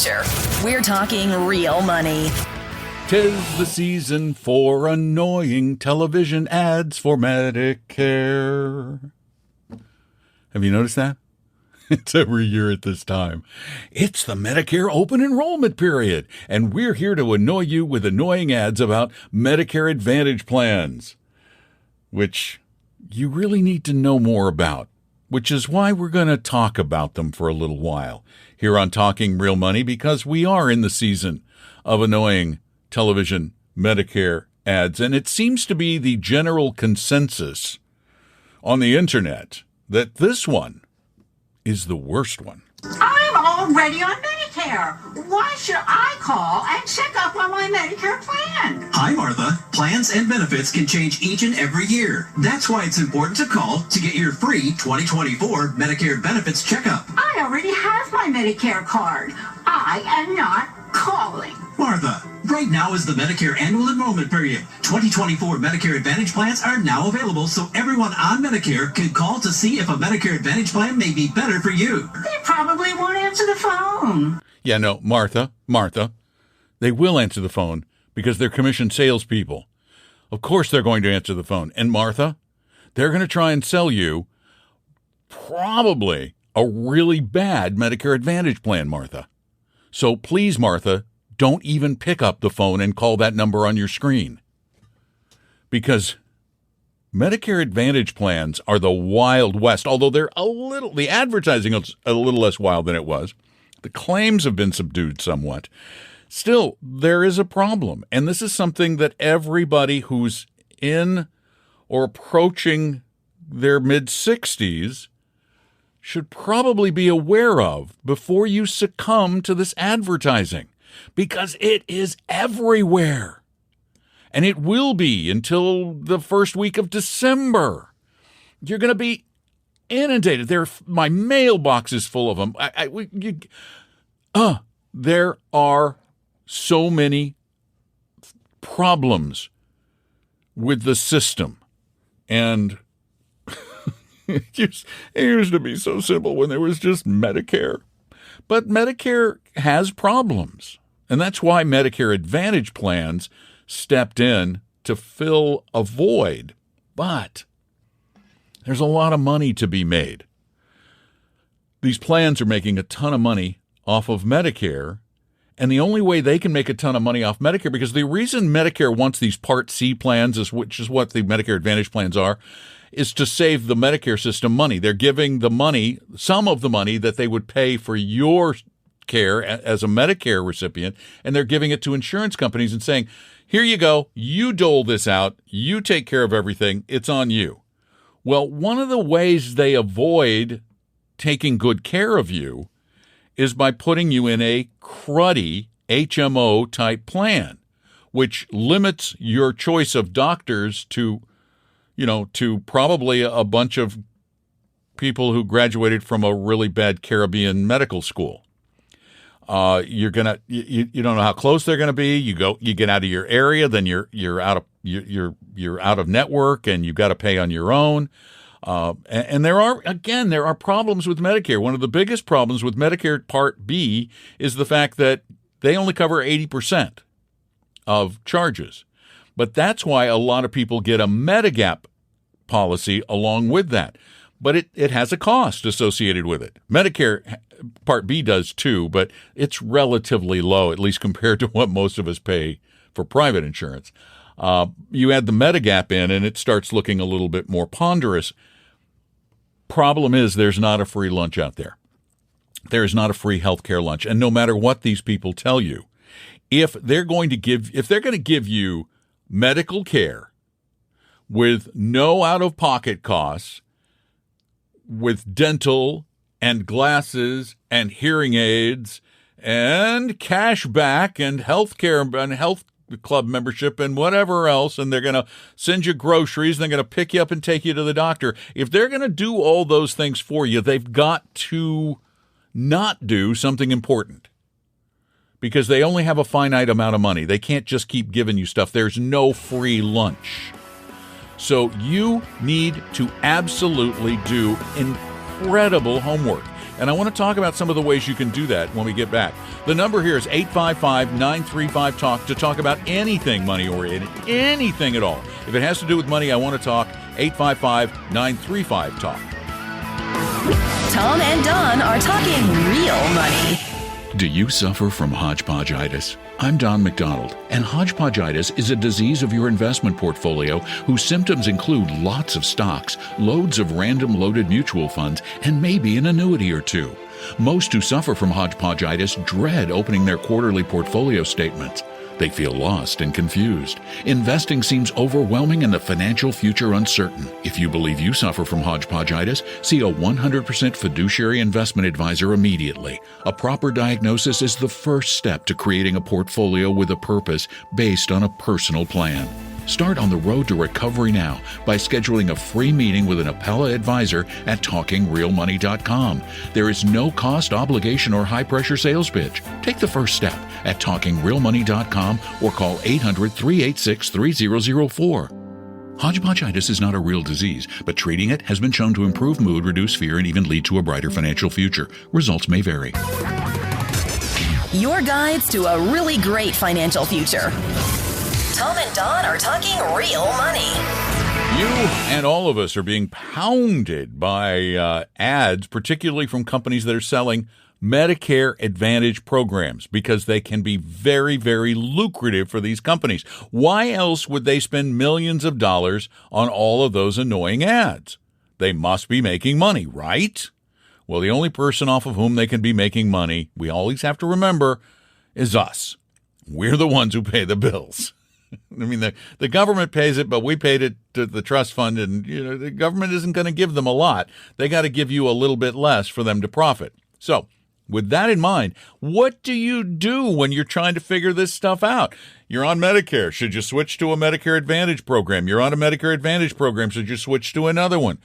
future. We're talking real money. 'Tis the season for annoying television ads for Medicare. Have you noticed that? It's every year at this time. It's the Medicare open enrollment period, and we're here to annoy you with annoying ads about Medicare Advantage plans, which you really need to know more about, which is why we're going to talk about them for a little while here on Talking Real Money, because we are in the season of annoying television Medicare ads, and it seems to be the general consensus on the internet that this one is the worst one. I'm already on Medicare. Why should I call and check up on my Medicare plan? Hi, Martha. Plans and benefits can change each and every year. That's why it's important to call to get your free 2024 Medicare benefits checkup. I already have my Medicare card. I am not calling. Martha, right now is the Medicare annual enrollment period. 2024 Medicare Advantage plans are now available, so everyone on Medicare can call to see if a Medicare Advantage plan may be better for you. They probably won't answer the phone. Yeah, no, Martha, they will answer the phone because they're commissioned salespeople. Of course they're going to answer the phone. And Martha, they're going to try and sell you probably a really bad Medicare Advantage plan, Martha. So please, Martha, don't even pick up the phone and call that number on your screen. Because Medicare Advantage plans are the Wild West, although the advertising is a little less wild than it was. The claims have been subdued somewhat. Still, there is a problem. And this is something that everybody who's in or approaching their mid-60s should probably be aware of before you succumb to this advertising, because it is everywhere. And it will be until the first week of December. You're going to be inundated. My mailbox is full of them. There are so many problems with the system. And it used to be so simple when there was just Medicare. But Medicare has problems. And that's why Medicare Advantage plans stepped in to fill a void. But there's a lot of money to be made. These plans are making a ton of money off of Medicare. And the only way they can make a ton of money off Medicare, because the reason Medicare wants these Part C plans, which is what the Medicare Advantage plans are, is to save the Medicare system money. They're giving the money, some of the money that they would pay for your care as a Medicare recipient, and they're giving it to insurance companies and saying, here you go, you dole this out, you take care of everything, it's on you. Well, one of the ways they avoid taking good care of you is by putting you in a cruddy HMO type plan, which limits your choice of doctors to probably a bunch of people who graduated from a really bad Caribbean medical school. You don't know how close they're going to be. You get out of your area, then you're out of network, and you've got to pay on your own. And there are problems with Medicare. One of the biggest problems with Medicare Part B is the fact that they only cover 80% of charges. But that's why a lot of people get a Medigap policy along with that. But it has a cost associated with it. Medicare Part B does too, but it's relatively low, at least compared to what most of us pay for private insurance. You add the Medigap in, and it starts looking a little bit more ponderous. Problem is, there's not a free lunch out there. There is not a free healthcare lunch. And no matter what these people tell you, if they're going to give you medical care with no out-of-pocket costs, with dental and glasses and hearing aids and cash back and health care and health club membership and whatever else, and they're going to send you groceries, and they're going to pick you up and take you to the doctor. If they're going to do all those things for you, they've got to not do something important, because they only have a finite amount of money. They can't just keep giving you stuff. There's no free lunch. So you need to absolutely do incredible homework. And I want to talk about some of the ways you can do that when we get back. The number here is 855-935-TALK to talk about anything money-oriented, anything at all. If it has to do with money, I want to talk. 855-935-TALK. Tom and Don are talking real money. Do you suffer from hodgepodgeitis? I'm Don McDonald, and hodgepodgeitis is a disease of your investment portfolio whose symptoms include lots of stocks, loads of random loaded mutual funds, and maybe an annuity or two. Most who suffer from hodgepodgeitis dread opening their quarterly portfolio statements. They feel lost and confused. Investing seems overwhelming and the financial future uncertain. If you believe you suffer from hodgepodgeitis, see a 100% fiduciary investment advisor immediately. A proper diagnosis is the first step to creating a portfolio with a purpose based on a personal plan. Start on the road to recovery now by scheduling a free meeting with an Appella advisor at TalkingRealMoney.com. There is no cost, obligation, or high-pressure sales pitch. Take the first step at TalkingRealMoney.com or call 800-386-3004. Hodgepodgeitis is not a real disease, but treating it has been shown to improve mood, reduce fear, and even lead to a brighter financial future. Results may vary. Your guides to a really great financial future. Tom and Don are talking real money. You and all of us are being pounded by ads, particularly from companies that are selling Medicare Advantage programs, because they can be very, very lucrative for these companies. Why else would they spend millions of dollars on all of those annoying ads? They must be making money, right? Well, the only person off of whom they can be making money, we always have to remember, is us. We're the ones who pay the bills. I mean, the government pays it, but we paid it to the trust fund, and the government isn't going to give them a lot. They got to give you a little bit less for them to profit. So, with that in mind, what do you do when you're trying to figure this stuff out? You're on Medicare. Should you switch to a Medicare Advantage program? You're on a Medicare Advantage program. Should you switch to another one?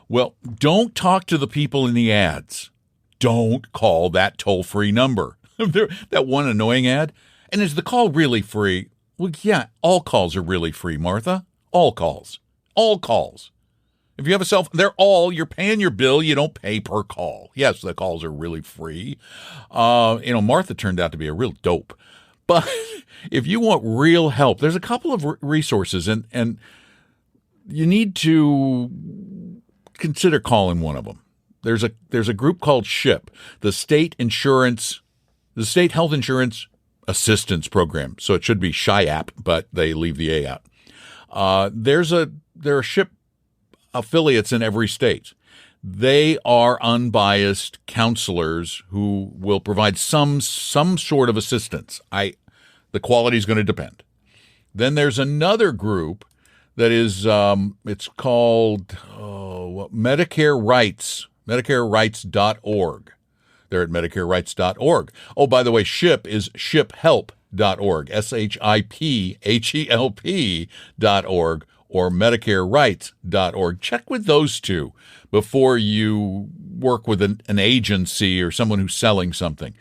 Well, don't talk to the people in the ads. Don't call that toll-free number. That one annoying ad. And is the call really free? Well, yeah, all calls are really free, Martha. All calls. All calls. If you have a cell phone, you're paying your bill. You don't pay per call. Yes, the calls are really free. Martha turned out to be a real dope. But if you want real help, there's a couple of resources, and you need to consider calling one of them. There's a group called SHIP, the State Health Insurance Assistance Program. So it should be SHIAP, but they leave the A out. There are SHIP affiliates in every state. They are unbiased counselors who will provide some sort of assistance. The quality is going to depend. Then there's another group that is it's called Medicare Rights, MedicareRights.org. They're at MedicareRights.org. Oh, by the way, SHIP is SHIPHelp.org, SHIPHelp.org, or MedicareRights.org. Check with those two before you work with an agency or someone who's selling something.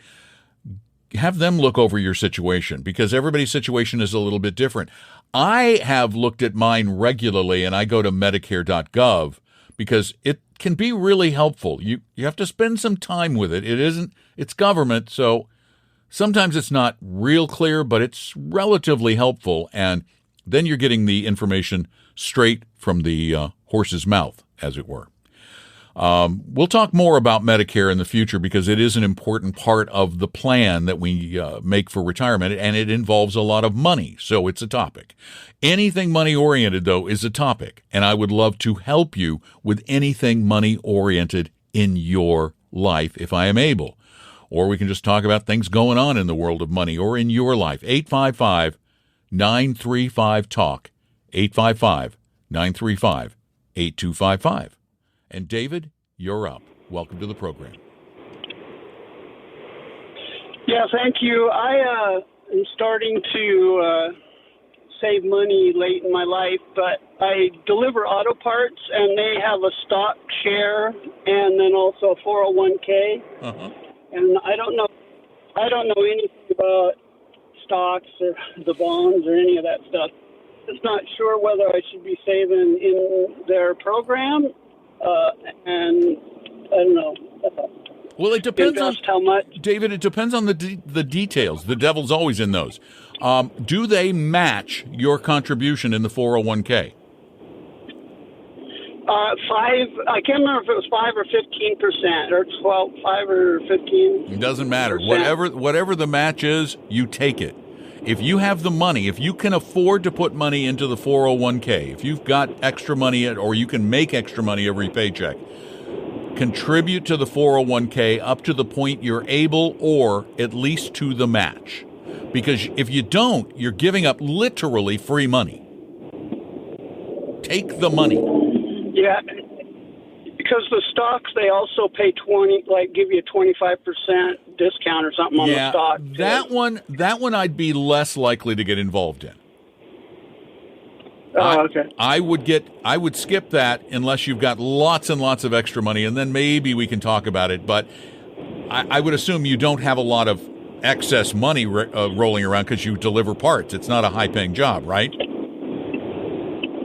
Have them look over your situation, because everybody's situation is a little bit different. I have looked at mine regularly, and I go to Medicare.gov because it can be really helpful. You have to spend some time with it. It's government, so sometimes it's not real clear, but it's relatively helpful. And then you're getting the information straight from the horse's mouth, as it were. We'll talk more about Medicare in the future because it is an important part of the plan that we make for retirement, and it involves a lot of money, so it's a topic. Anything money-oriented, though, is a topic, and I would love to help you with anything money-oriented in your life if I am able. Or we can just talk about things going on in the world of money or in your life. 855-935-TALK, 855-935-8255. And David, you're up. Welcome to the program. Yeah, thank you. I am starting to save money late in my life, but I deliver auto parts, and they have a stock share and then also a 401k. Uh-huh. And I don't know anything about stocks or the bonds or any of that stuff. Just not sure whether I should be saving in their program. And I don't know. Well, it depends invest how much? David, it depends on the details. The devil's always in those. Do they match your contribution in the 401k? 5. I can't remember if it was 5 or 15%, or 12, 5 or 15. It doesn't matter. Whatever the match is, you take it. If you have the money, if you can afford to put money into the 401k, if you've got extra money, or you can make extra money every paycheck, contribute to the 401k up to the point you're able, or at least to the match. Because if you don't, you're giving up literally free money. Take the money. Yeah, because the stocks, they also pay give you a 25% discount or something on the stock. That one I'd be less likely to get involved in. Oh, okay. I would skip that unless you've got lots and lots of extra money, and then maybe we can talk about it. But I would assume you don't have a lot of excess money rolling around because you deliver parts. It's not a high-paying job, right?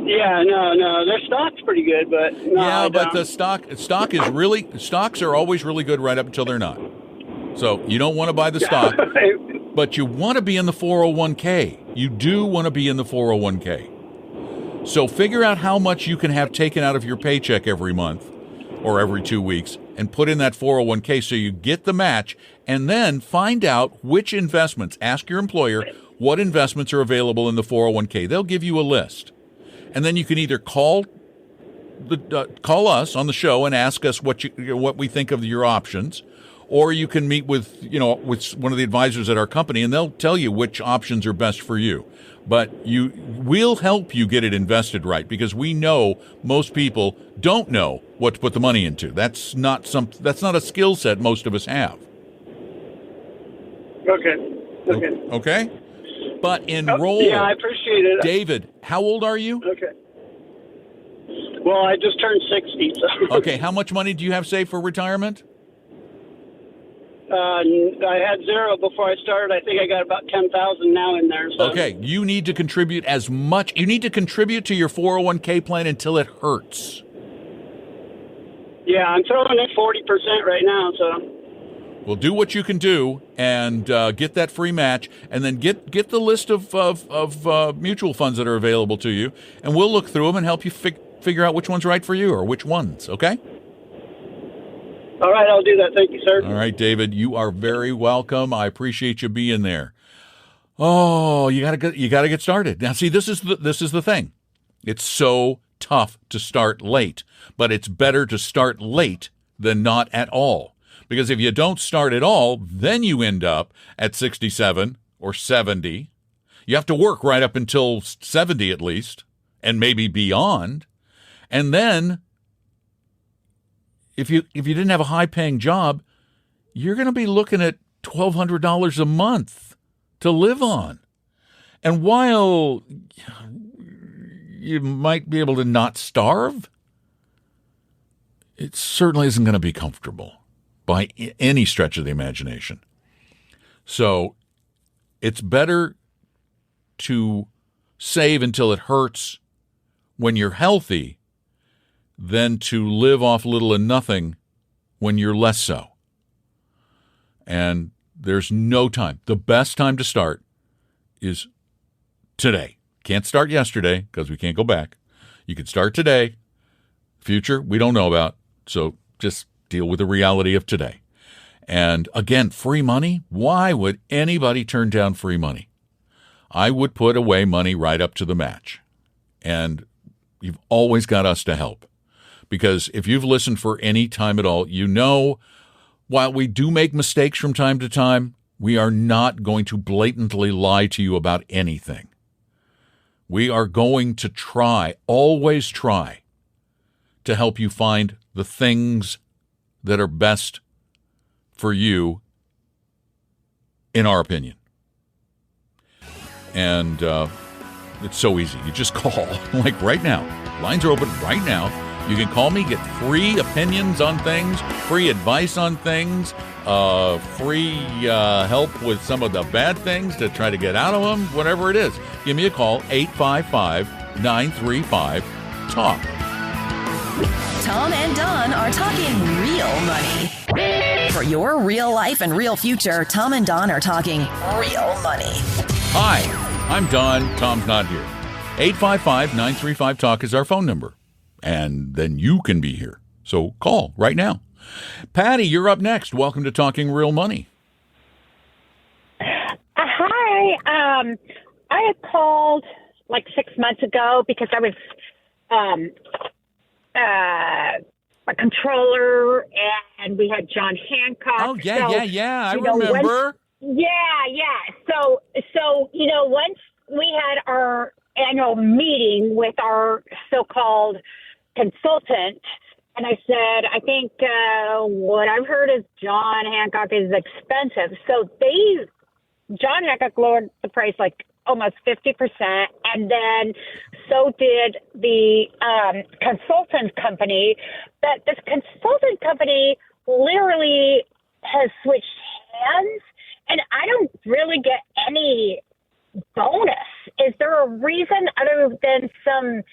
Yeah, no. Their stock's pretty good, but no. Yeah, but the stock is really, stocks are always really good right up until they're not. So you don't want to buy the stock, but you want to be in the 401k. You do want to be in the 401k. So figure out how much you can have taken out of your paycheck every month or every 2 weeks and put in that 401k so you get the match, and then find out which investments. Ask your employer what investments are available in the 401k. They'll give you a list. And then you can either call us on the show and ask us what we think of your options, or you can meet with one of the advisors at our company, and they'll tell you which options are best for you. But we'll help you get it invested right, because we know most people don't know what to put the money into. That's not a skill set most of us have. Okay. But enroll. Yeah, I appreciate it. David, how old are you? Okay. Well, I just turned 60. So. Okay, how much money do you have saved for retirement? I had zero before I started. I think I got about 10,000 now in there. So. Okay, you need to contribute as much. You need to contribute to your 401k plan until it hurts. Yeah, I'm throwing in 40% right now, so. Well, do what you can do and get that free match, and then get the list of mutual funds that are available to you, and we'll look through them and help you figure out which one's right for you, or which ones, okay? All right, I'll do that. Thank you, sir. All right, David, you are very welcome. I appreciate you being there. Oh, you gotta get started. Now, see, this is the thing. It's so tough to start late, but it's better to start late than not at all. Because if you don't start at all, then you end up at 67 or 70. You have to work right up until 70 at least, and maybe beyond. And then, if you didn't have a high-paying job, you're going to be looking at $1,200 a month to live on. And while you might be able to not starve, it certainly isn't going to be comfortable by any stretch of the imagination. So it's better to save until it hurts when you're healthy than to live off little and nothing when you're less so. And there's no time. The best time to start is today. Can't start yesterday because we can't go back. You can start today. Future, we don't know about. So just deal with the reality of today. And again, free money. Why would anybody turn down free money? I would put away money right up to the match. And you've always got us to help. Because if you've listened for any time at all, you know, while we do make mistakes from time to time, we are not going to blatantly lie to you about anything. We are going to always try, to help you find the things that are best for you, in our opinion. And it's so easy. You just call, like right now. Lines are open right now. You can call me, get free opinions on things, free advice on things, free help with some of the bad things to try to get out of them, whatever it is. Give me a call, 855-935-TALK. Tom and Don are talking real money. For your real life and real future, Tom and Don are talking real money. Hi, I'm Don. Tom's not here. 855-935-TALK is our phone number. And then you can be here. So call right now. Patty, you're up next. Welcome to Talking Real Money. Hi. I had called like 6 months ago because I was a controller, and we had John Hancock. Oh, yeah, so, I remember. So, once we had our annual meeting with our so-called consultant, and I said, I think what I've heard is John Hancock is expensive. So John Hancock lowered the price like almost 50%, and then so did the consultant company. But this consultant company literally has switched hands, and I don't really get any bonus. Is there a reason other than some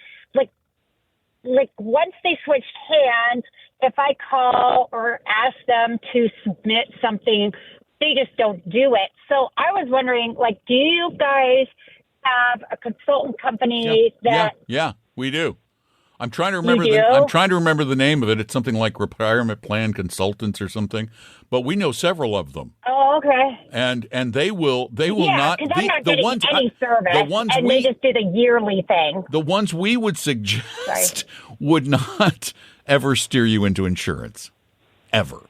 like once they switched hands, if I call or ask them to submit something, they just don't do it. So I was wondering, do you guys have a consultant company that? Yeah, we do. I'm trying to remember. I'm trying to remember the name of it. It's something like Retirement Plan Consultants or something. But we know several of them. Oh, okay. And they will not. Because I'm not the getting ones any service. The ones and they just do the yearly thing. The ones we would suggest would not ever steer you into insurance, ever.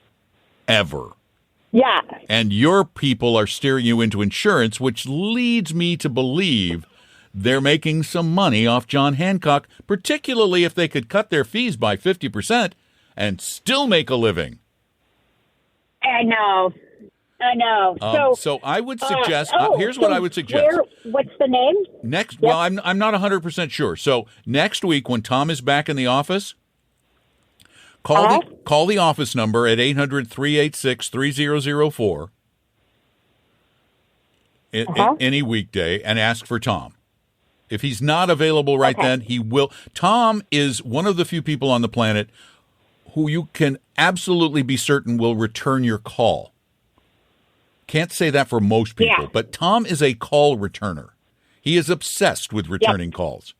Yeah. And your people are steering you into insurance, which leads me to believe they're making some money off John Hancock, particularly if they could cut their fees by 50% and still make a living. I know. So I would suggest, here's what I would suggest. What's the name? Well, I'm not 100% sure. So next week when Tom is back in the office, call the office number at 800-386-3004 any weekday and ask for Tom. If he's not available then, he will. Tom is one of the few people on the planet who you can absolutely be certain will return your call. Can't say that for most people, but Tom is a call returner. He is obsessed with returning calls.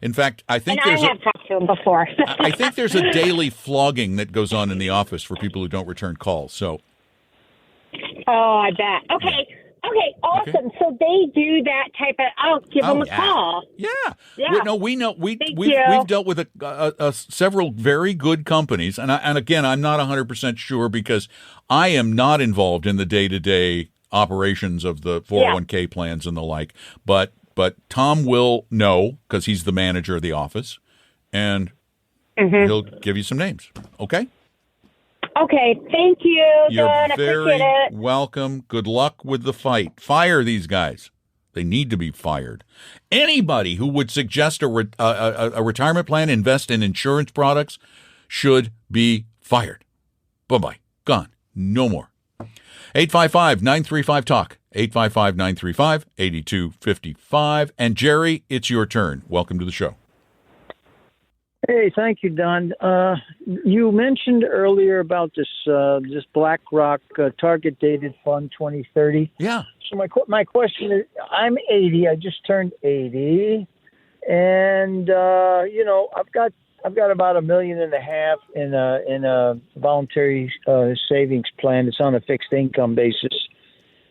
In fact, I think I have talked to him before. I think there's a daily flogging that goes on in the office for people who don't return calls. So, I bet. Okay, awesome. Okay. So they do that type of. I'll give them a call. Yeah. We know. We've dealt with several very good companies, and again, I'm not 100% sure because I am not involved in the day-to-day operations of the 401k plans and the like. But Tom will know because he's the manager of the office, and he'll give you some names. Okay. Okay, thank you, You're Don. very appreciate it. welcome. Good luck with the fight. Fire these guys. They need to be fired. Anybody who would suggest a retirement plan, invest in insurance products, should be fired. Bye-bye. Gone. No more. 855-935-TALK. 855-935-8255. And Jerry, it's your turn. Welcome to the show. Hey, thank you, Don. You mentioned earlier about this BlackRock target dated fund 2030. Yeah. So my question is, I'm 80. I just turned 80, and I've got about $1.5 million in a voluntary savings plan. It's on a fixed income basis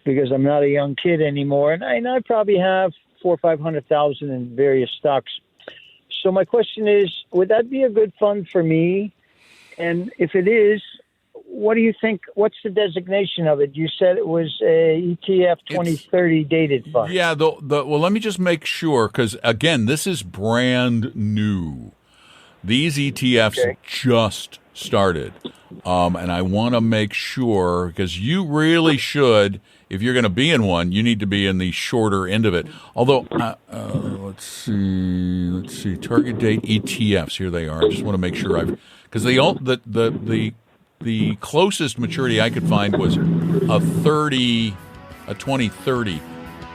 because I'm not a young kid anymore, and I probably have $400,000 or $500,000 in various stocks. So my question is, would that be a good fund for me? And if it is, what do you think? What's the designation of it? You said it was a ETF 2030 dated fund. Yeah. Well, let me just make sure because again, this is brand new. These ETFs just started, and I want to make sure because you really should. If you're going to be in one, you need to be in the shorter end of it. Although, let's see, target date ETFs. Here they are. I just want to make sure because the closest maturity I could find was a 2030.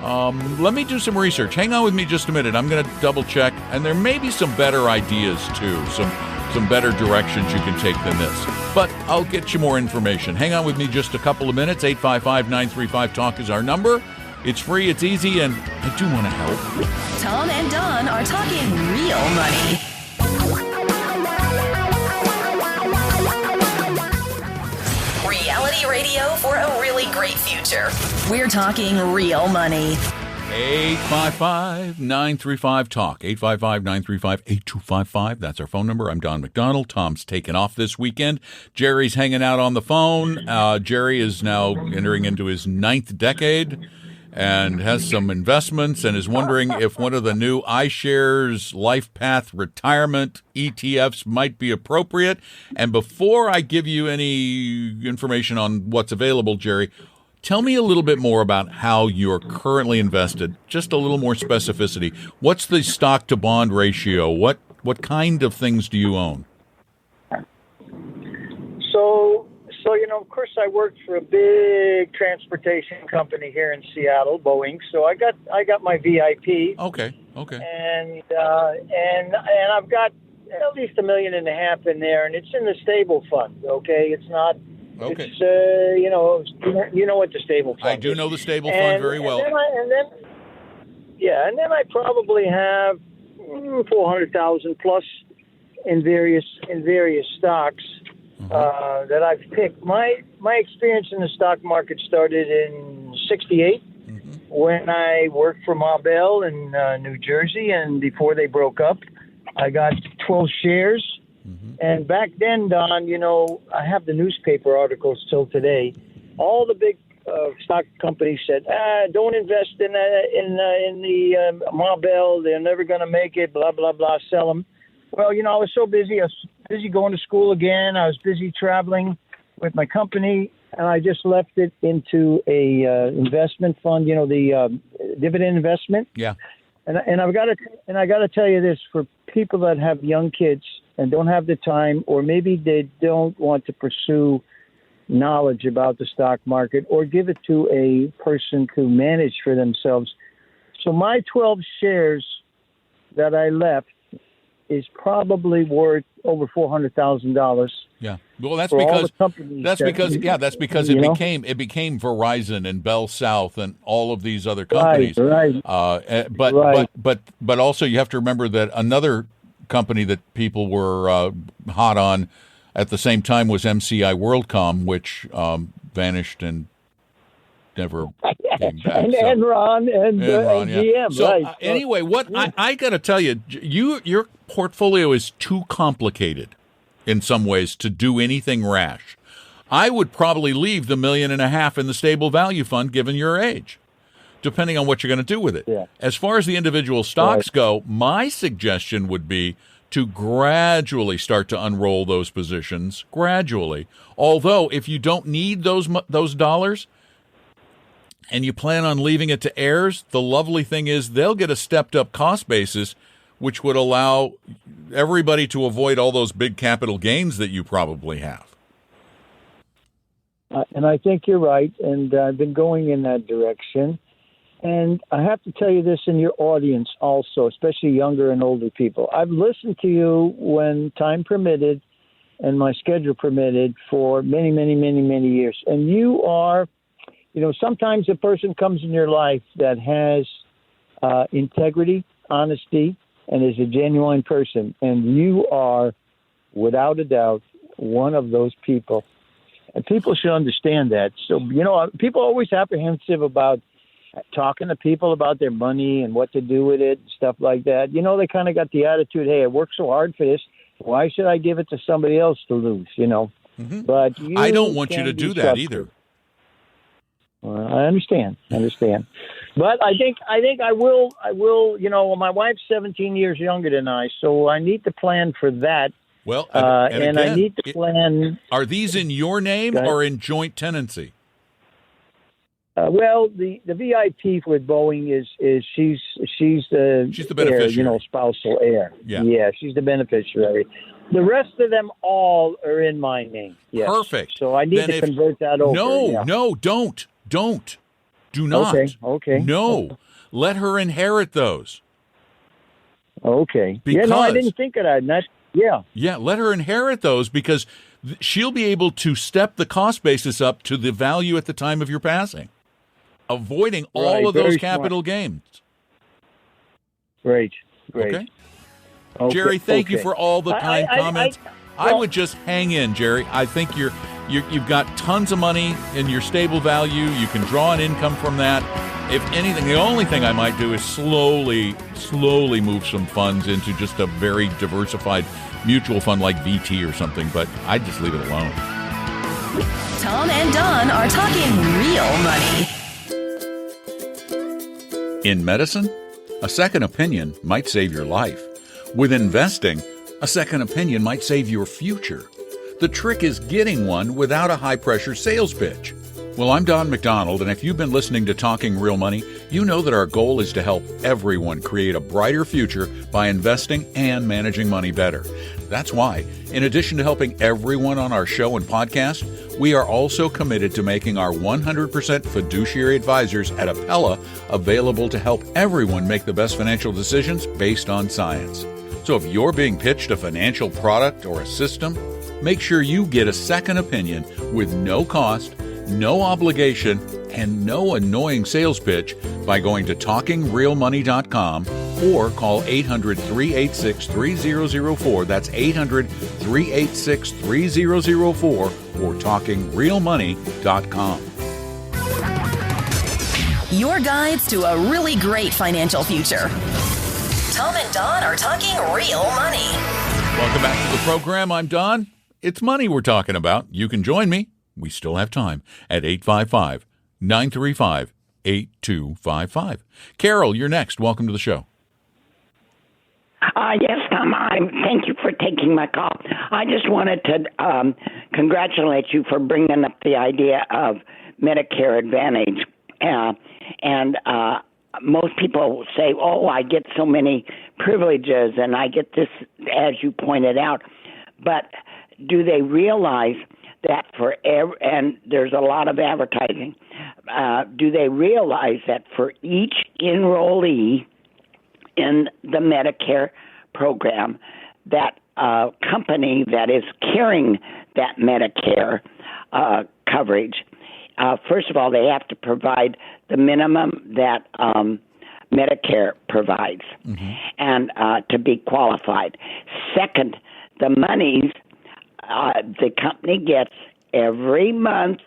Let me do some research. Hang on with me just a minute. I'm going to double check, and there may be some better ideas too. Some some better directions you can take than this. But I'll get you more information. Hang on with me just a couple of minutes. 855-935-TALK is our number. It's free, it's easy, and I do want to help. Tom and Don are talking real money. Reality radio for a really great future. We're talking real money. 855-935-TALK. 855-935-8255. That's our phone number. I'm Don McDonald. Tom's taken off this weekend. Jerry's hanging out on the phone. Jerry is now entering into his 9th decade and has some investments and is wondering if one of the new iShares Life Path Retirement ETFs might be appropriate. And before I give you any information on what's available, Jerry, tell me a little bit more about how you're currently invested. Just a little more specificity. What's the stock to bond ratio? What kind of things do you own? So of course, I worked for a big transportation company here in Seattle, Boeing. So I got my VIP. Okay. And I've got at least $1.5 million in there, and it's in the stable fund. Okay, it's not. Okay. It's you know what the stable fund. I do know the stable fund very well. And then I probably have 400,000 plus in various stocks. That I've picked. My experience in the stock market started in '68 when I worked for Ma Bell in New Jersey, and before they broke up, I got 12 shares. And back then, Don, I have the newspaper articles till today. All the big stock companies said, "Don't invest in the Ma Bell. They're never going to make it. Blah blah blah. Sell them." Well, I was so busy. I was busy going to school again. I was busy traveling with my company, and I just left it into a investment fund. The dividend investment. Yeah. And I got to tell you this: for people that have young kids and don't have the time, or maybe they don't want to pursue knowledge about the stock market, or give it to a person to manage for themselves. So my 12 shares that I left is probably worth over $400,000. Yeah. Well, that's because it became Verizon and Bell South and all of these other companies. Right. But also you have to remember that another company that people were hot on at the same time was MCI WorldCom, which vanished and never came back. Enron and GM. So anyway, what I got to tell you, your portfolio is too complicated in some ways to do anything rash. I would probably leave the $1.5 million in the stable value fund, given your age, depending on what you're going to do with it. Yeah. As far as the individual stocks go, my suggestion would be to gradually start to unroll those positions, gradually. Although, if you don't need those dollars and you plan on leaving it to heirs, the lovely thing is they'll get a stepped-up cost basis, which would allow everybody to avoid all those big capital gains that you probably have. And I think you're right, and I've been going in that direction. And I have to tell you this in your audience also, especially younger and older people. I've listened to you when time permitted and my schedule permitted for many, many, many, many years. And you are, sometimes a person comes in your life that has integrity, honesty, and is a genuine person. And you are, without a doubt, one of those people. And people should understand that. So, people are always apprehensive about talking to people about their money and what to do with it and stuff like that. They kind of got the attitude, hey, I worked so hard for this. Why should I give it to somebody else to lose, Mm-hmm. But I don't want you to do that either. Well, I understand. But I think I will, my wife's 17 years younger than I, so I need to plan for that. Well, and again, I need to plan. Are these in your name or in joint tenancy? Well, the VIP with Boeing is she's the beneficiary, heir, spousal heir. Yeah, she's the beneficiary. The rest of them all are in my name. Yes. Perfect. So I need to convert that over. No, don't. Do not. Okay. No, let her inherit those. Okay. Because, I didn't think of that. Yeah. Yeah, let her inherit those because she'll be able to step the cost basis up to the value at the time of your passing, avoiding all of those capital gains. Great. Okay. Jerry, thank you for all the kind comments. I would just hang in, Jerry. I think you've got tons of money in your stable value. You can draw an income from that. If anything, the only thing I might do is slowly move some funds into just a very diversified mutual fund like VT or something, but I'd just leave it alone. Tom and Don are talking real money. In medicine, a second opinion might save your life. With investing, a second opinion might save your future. The trick is getting one without a high-pressure sales pitch. Well, I'm Don McDonald, and if you've been listening to Talking Real Money, you know that our goal is to help everyone create a brighter future by investing and managing money better. That's why, in addition to helping everyone on our show and podcast, we are also committed to making our 100% fiduciary advisors at Appella available to help everyone make the best financial decisions based on science. So if you're being pitched a financial product or a system, make sure you get a second opinion with no cost, no obligation, and no annoying sales pitch by going to TalkingRealMoney.com or call 800-386-3004. That's 800-386-3004 or TalkingRealMoney.com. Your guides to a really great financial future. Tom and Don are talking real money. Welcome back to the program. I'm Don. It's money we're talking about. You can join me. We still have time at 855-935-8255. Carol, you're next. Welcome to the show. Yes, Tom. Thank you for taking my call. I just wanted to congratulate you for bringing up the idea of Medicare Advantage. Most people say, oh, I get so many privileges and I get this, as you pointed out. But do they realize that and there's a lot of advertising, do they realize that for each enrollee in the Medicare program, that company that is carrying that Medicare coverage, first of all, they have to provide the minimum that Medicare provides and to be qualified. Second, the monies the company gets every month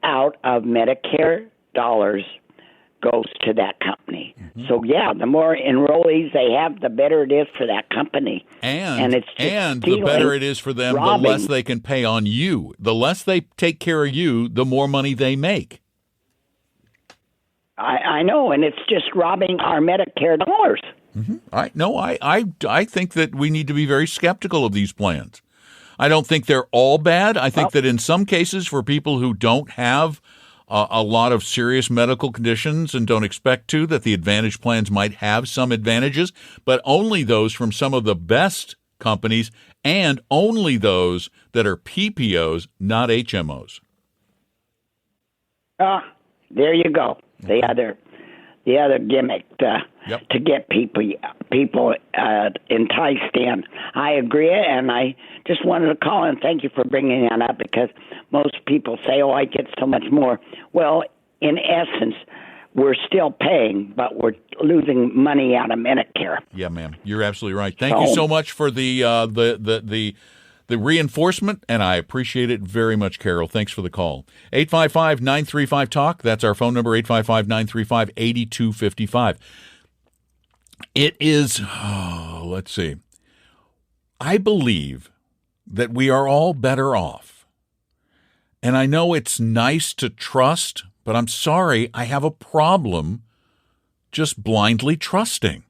out of Medicare dollars goes to that company. So, yeah, the more enrollees they have, the better it is for that company. And it's the better it is for them, robbing. The less they can pay on you. The less they take care of you, the more money they make. I know, and it's just robbing our Medicare dollars. I think that we need to be very skeptical of these plans. I don't think they're all bad. I think that in some cases, for people who don't have a lot of serious medical conditions and don't expect to, that the Advantage plans might have some advantages, but only those from some of the best companies and only those that are PPOs, not HMOs. There you go. The other gimmick to get people enticed in. I agree, and I just wanted to call and thank you for bringing that up because most people say, oh, I get so much more. Well, in essence, we're still paying, but we're losing money out of Medicare. Yeah, ma'am. You're absolutely right. Thank you so much for the reinforcement, and I appreciate it very much, Carol. Thanks for the call. 855-935-TALK. That's our phone number, 855-935-8255. It is, let's see. I believe that we are all better off. And I know it's nice to trust, but I'm sorry, I have a problem just blindly trusting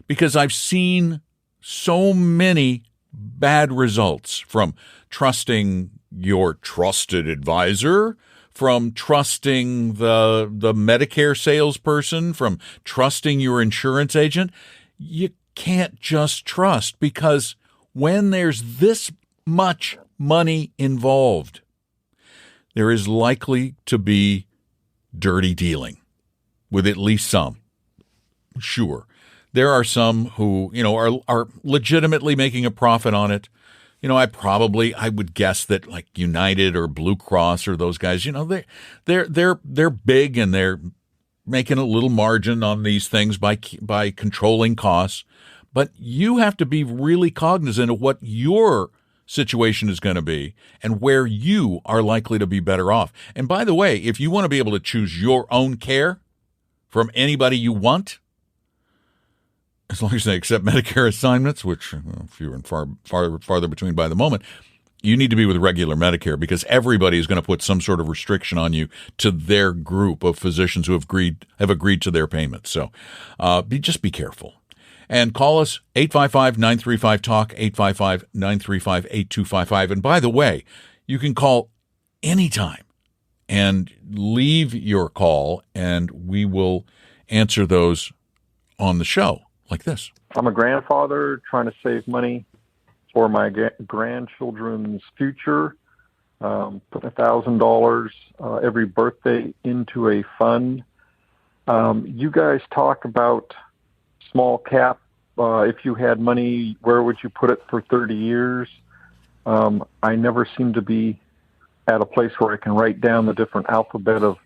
because I've seen so many bad results from trusting your trusted advisor, from trusting the Medicare salesperson, from trusting your insurance agent. You can't just trust because when there's this much money involved, there is likely to be dirty dealing with at least some. Sure. There are some who, are legitimately making a profit on it. I would guess that like United or Blue Cross or those guys, they're big and they're making a little margin on these things by controlling costs. But you have to be really cognizant of what your situation is going to be and where you are likely to be better off. And by the way, if you want to be able to choose your own care from anybody you want, as long as they accept Medicare assignments, which fewer and farther between by the moment, you need to be with regular Medicare because everybody is going to put some sort of restriction on you to their group of physicians who have agreed to their payments. So just be careful. And call us 855-935-TALK, 855-935-8255. And by the way, you can call anytime and leave your call, and we will answer those on the show like this. I'm a grandfather trying to save money for my grandchildren's future. Put $1,000 every birthday into a fund. You guys talk about small cap. If you had money, where would you put it for 30 years? I never seem to be at a place where I can write down the different alphabet of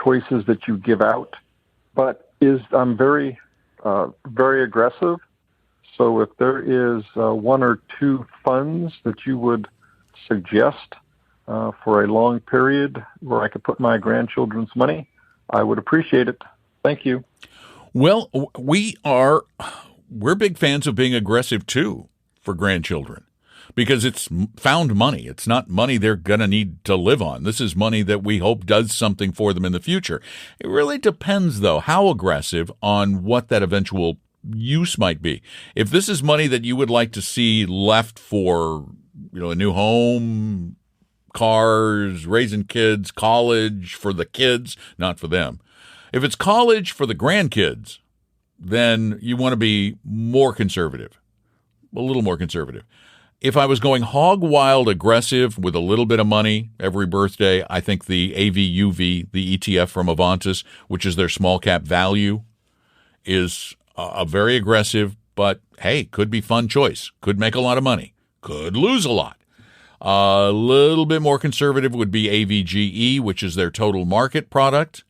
choices that you give out. But I'm very, very aggressive. So if there is one or two funds that you would suggest for a long period where I could put my grandchildren's money, I would appreciate it. Thank you. Well, we're big fans of being aggressive too for grandchildren because it's found money. It's not money they're going to need to live on. This is money that we hope does something for them in the future. It really depends, though, how aggressive on what that eventual use might be. If this is money that you would like to see left for, a new home, cars, raising kids, college for the kids, not for them. If it's college for the grandkids, then you want to be more conservative, a little more conservative. If I was going hog wild aggressive with a little bit of money every birthday, I think the AVUV, the ETF from Avantis, which is their small cap value, is a very aggressive, but hey, could be fun choice. Could make a lot of money. Could lose a lot. A little bit more conservative would be AVGE, which is their total market product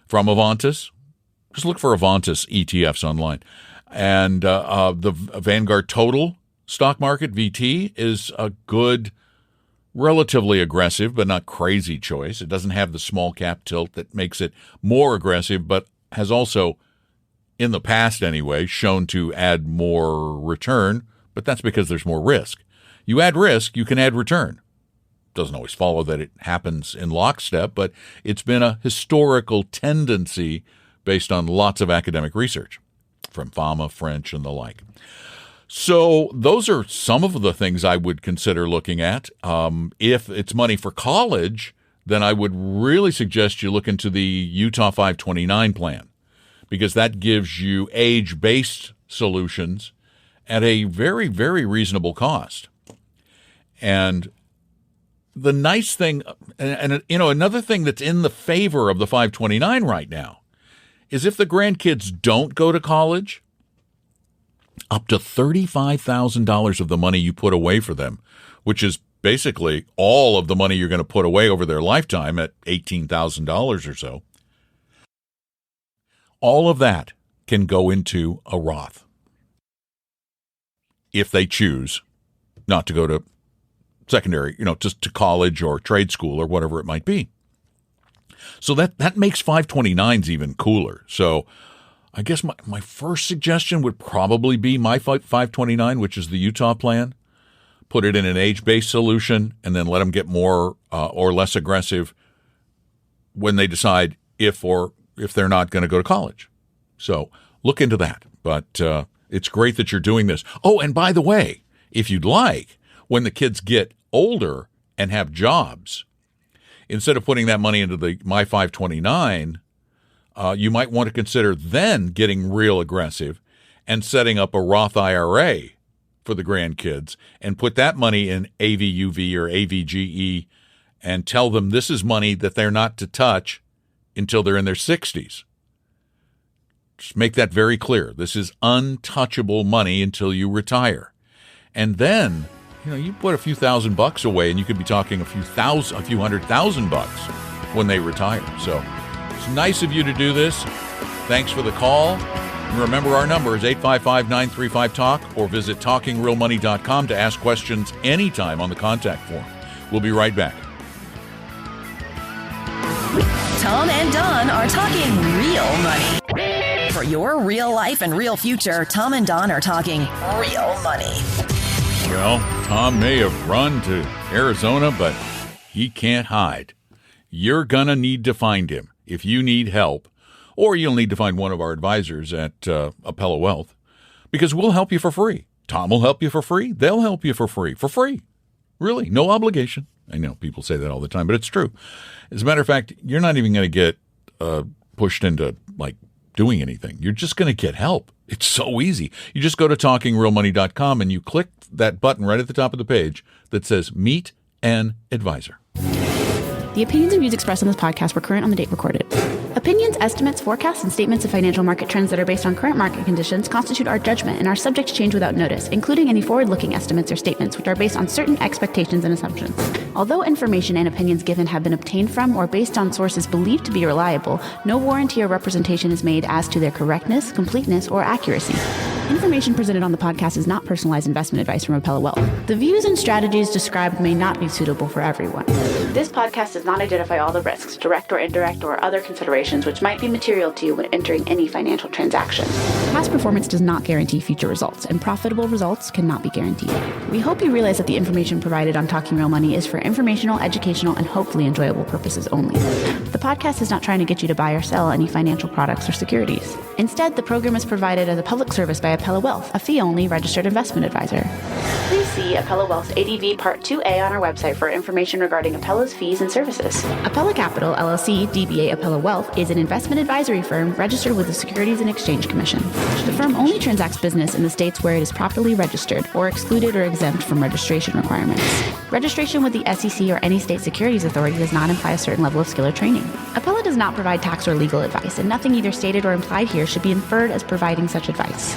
from Avantis. Just look for Avantis ETFs online. And the Vanguard Total stock market, VT, is a good, relatively aggressive, but not crazy choice. It doesn't have the small cap tilt that makes it more aggressive, but has also, in the past anyway, shown to add more return. But that's because there's more risk. You add risk, you can add return. Doesn't always follow that it happens in lockstep, but it's been a historical tendency based on lots of academic research from Fama, French, and the like. So those are some of the things I would consider looking at. If it's money for college, then I would really suggest you look into the Utah 529 plan because that gives you age-based solutions at a very, very reasonable cost. And the nice thing, and another thing that's in the favor of the 529 right now is if the grandkids don't go to college, up to $35,000 of the money you put away for them, which is basically all of the money you're going to put away over their lifetime at $18,000 or so, all of that can go into a Roth if they choose not to go to secondary, just to college or trade school or whatever it might be. So that makes 529s even cooler. So I guess my first suggestion would probably be my 529, which is the Utah plan. Put it in an age-based solution and then let them get more or less aggressive when they decide if they're not going to go to college. So look into that. But it's great that you're doing this. Oh, and by the way, if you'd like, when the kids get older and have jobs, instead of putting that money into the My 529, you might want to consider then getting real aggressive and setting up a Roth IRA for the grandkids and put that money in AVUV or AVGE and tell them this is money that they're not to touch until they're in their 60s. Just make that very clear. This is untouchable money until you retire. And then, you put a few $1,000 away and you could be talking a few $100,000 when they retire. So it's nice of you to do this. Thanks for the call. And remember, our number is 855-935-TALK or visit talkingrealmoney.com to ask questions anytime on the contact form. We'll be right back. Tom and Don are talking real money. For your real life and real future, Tom and Don are talking real money. Well, Tom may have run to Arizona, but he can't hide. You're going to need to find him if you need help, or you'll need to find one of our advisors at Apella Wealth, because we'll help you for free. Tom will help you for free. They'll help you for free. For free. Really. No obligation. I know people say that all the time, but it's true. As a matter of fact, you're not even going to get pushed into doing anything. You're just going to get help. It's so easy. You just go to talkingrealmoney.com and you click that button right at the top of the page that says Meet an Advisor. The opinions and views expressed on this podcast were current on the date recorded. Opinions, estimates, forecasts, and statements of financial market trends that are based on current market conditions constitute our judgment and are subject to change without notice, including any forward-looking estimates or statements which are based on certain expectations and assumptions. Although information and opinions given have been obtained from or based on sources believed to be reliable, no warranty or representation is made as to their correctness, completeness, or accuracy. Information presented on the podcast is not personalized investment advice from Apella Wealth. The views and strategies described may not be suitable for everyone. This podcast does not identify all the risks, direct or indirect, or other considerations which might be material to you when entering any financial transaction. Past performance does not guarantee future results, and profitable results cannot be guaranteed. We hope you realize that the information provided on Talking Real Money is for informational, educational, and hopefully enjoyable purposes only. The podcast is not trying to get you to buy or sell any financial products or securities. Instead, the program is provided as a public service by Apella Wealth, a fee-only registered investment advisor. Please see Apella Wealth's ADV Part 2A on our website for information regarding Apella's fees and services. Apella Capital, LLC, DBA Apella Wealth, is an investment advisory firm registered with the Securities and Exchange Commission. The firm only transacts business in the states where it is properly registered or excluded or exempt from registration requirements. Registration with the SEC or any state securities authority does not imply a certain level of skill or training. Apella does not provide tax or legal advice, and nothing either stated or implied here should be inferred as providing such advice.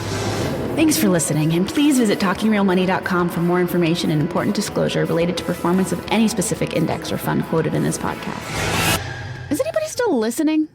Thanks for listening, and please visit TalkingRealMoney.com for more information and important disclosure related to performance of any specific index or fund quoted in this podcast. Is anybody still listening?